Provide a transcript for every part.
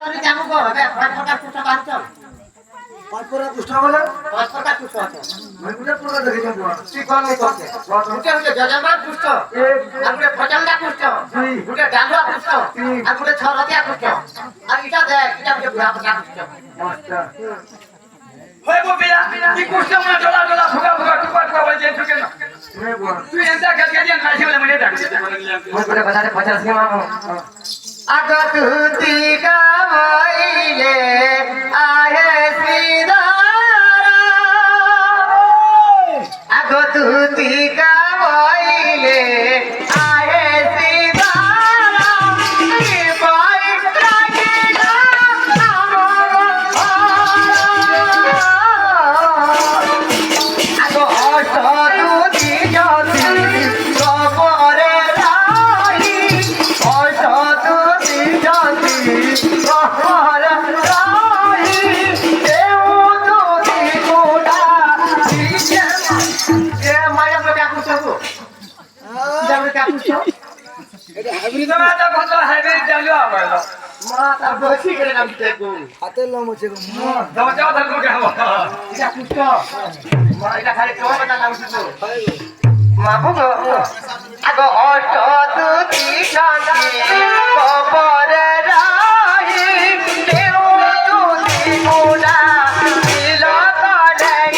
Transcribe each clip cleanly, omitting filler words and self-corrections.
তুমি জানো গো হবে কয় প্রকার পুষ্ট বাঁচছ কয় প্রকার পুষ্ট বলে কয় প্রকার পুষ্ট আছে মইগুলা প্রকার দেখি যাবো কি করনি করতে গুটে হচ্ছে যজমান পুষ্ট আর গুটে ফজলদা পুষ্ট গুটে ডালুয়া পুষ্ট আর গুটে ছরতিয়া পুষ্ট আর এটা দেখ এটা হচ্ছে বুড়া প্রকার পুষ্ট আচ্ছা হই বুবিরা কি পুষ্ট মনে ডলা ডলা ফুকা ফুকা টুকা টুকা বলে যে ঠুকে না নে বুয়া তুই এন্টা গজগে দিয়ে নাই বলে মনে ডাক মইগুলা কথাতে পচাস কি মামু আগতুতি কামাইলে আহে শ্রীদারা আগতুতি কামাইলে আহে শ্রীদারা কি পাই লাগিলা আগো অষ্টদুতি জ্যোতি কবরে রাহি অষ্টদুতি জ্যোতি কবরে রাহি দেউদুতি গোটা দিছে এ মায়া তো কাকু সবু যাবে কাকু সব এটা হাইব্রিড তোমরা তো কত হাইব্রিড ডালিও আবাইলো মা তার বসি করে নাম দেখো হাতে লমছে গো মা দাও দাও ধর মুখে হবো এটা কুষ্ট মা এটা খালি তোমার কথা নাম শুনো হাই গো মাবু গো আগো অষ্টদুতি শান্তি কবরে রাহি দেউদুতি গোটা দিল কলাই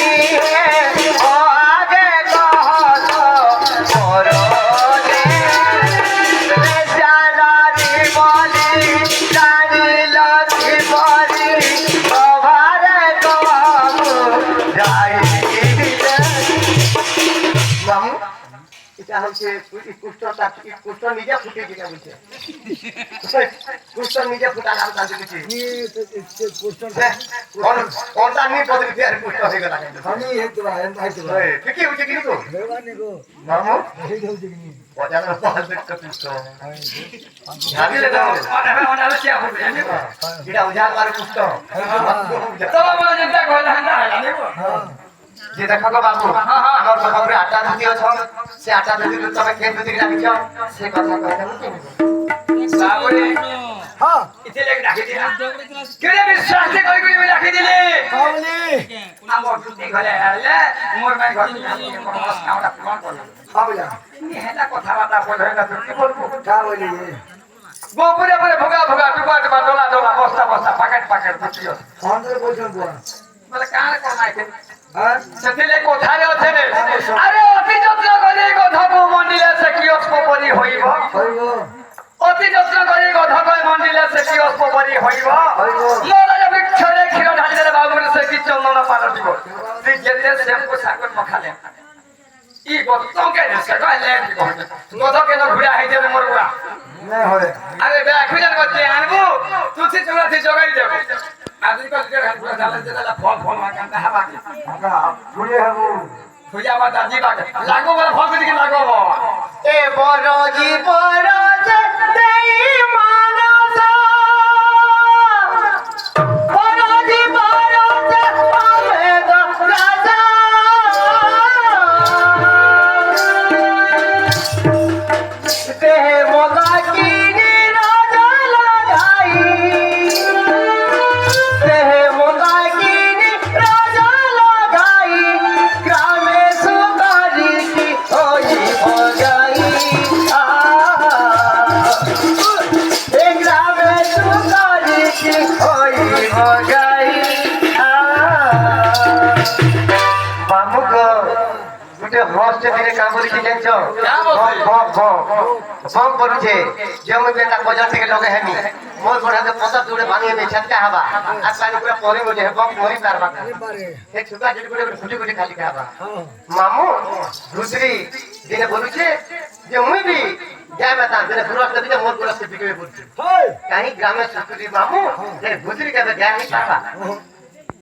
ও আগে কহতো পরদে জানারি বলি জানিলতি বলি বাবারে কহু যাইলে মামু এটা হচ্ছে কুষ্ঠটা কুষ্ঠ নিজে ফুটে গিয়ে বলছে কুষ্ঠ নিজে ফুটা নাম জানতে দিচ্ছি নি তো পোস্টার কোনটা নিয়ে পদ্ধতি আর কুষ্ঠ হয়ে গেল আমি হেতু ভাই আমি হাইতে ভাই ঠিকই হচ্ছে কিন্তু দেবানি গো মামু এই হচ্ছে কি নি পজানো পাঁচ দেখতে কুষ্ঠ হাই ভাবিলে তো অনেক অনেক কি হবে এটা উজাড় করে কুষ্ঠ তোমরা বলে যেটা কইলা না জানিবো হ্যাঁ যে দেখো গো বাবু আমার বাবারে আটা ধুতি অছ সে আটা ধুতি তুমি খেত ধুতি রাখিছ সে কথা কইতে বাবুরে হ্যাঁ ইতে লেগে রাখি দিলা কেনে বিশ্বাস তে কই কই রাখি দিলে কাবলি আমার দুটি ঘরে আলে মোর ভাই ঘর কামটা ফোন করলো কাবলা হেটা কথা বাতা বলে না তুই কি বলবো কাবলি গোপুরে পরে ভোগা ভোগা টুকা টুকা ডোলা ডোলা বস্তা বস্তা পাকেট পাকেট বুঝিও অন্তর বলছেন বুয়া বলে কার কমাইতে হ্যাঁ সেদিলে কোথায় আছে রে আরে অতি যত্ন করে গধবু মন্দিরে সে কি অস্পরি হইব হই গো অতি যত্ন করে গধবু মন্দিরে সে কি অস্পরি হইব লড়াই বৃক্ষরে ক্ষীর ঢালিলে বাবুরে সে কি চন্দন পালটিব তুই যেতে শ্যাম্পু সাগর মখালে ই গদ তোকে সে কইলে গধ কেন ঘুরা হইতে মোর বুড়া না হয় আরে বে খুঁজে করতে আনবো তুই চুলাতে জগাই দেব আজকাল যে ঘর ঢালে যে ফল ফল মাকানটা হাবা আগা ঘুরে হবো খুঁজে আমার দাদি বাগে লাগো বলে ফল দিকে লাগো এ বড় জীবন দেই মানস বড় জীবন পাবে গো রাজা দেহে মগা কিনি রাজা লাগাই দেহে মগা কিনি রাজা লাগাই গ্রামে সুগারি কি ওই ভজাই এ গ্রামে সুগারি কি ওই ভজাই বামু গো গুটে হস্তে দিনে কাম করিছে জানছ বম করছে জমি বেটা বাজার থেকে লগে হেনি মোর পড়াতে পতা দূরে বানিয়ে দে ছাতকা হাবা আর পানি পুরো পরে বজে বম মরি পারবা পারে এক ছোটা যেটা করে ফুটি ফুটি খালি খাবা হ্যাঁ মামু দুসরি দিনে বলুছে যে মুই বি যাই বাতা দিনে পুরো দিনে মোর পুরো বিকে পড়ছে হয় কাহি গ্রামে সংস্কৃতি মামু যে দুসরি কাবে যাই পাবা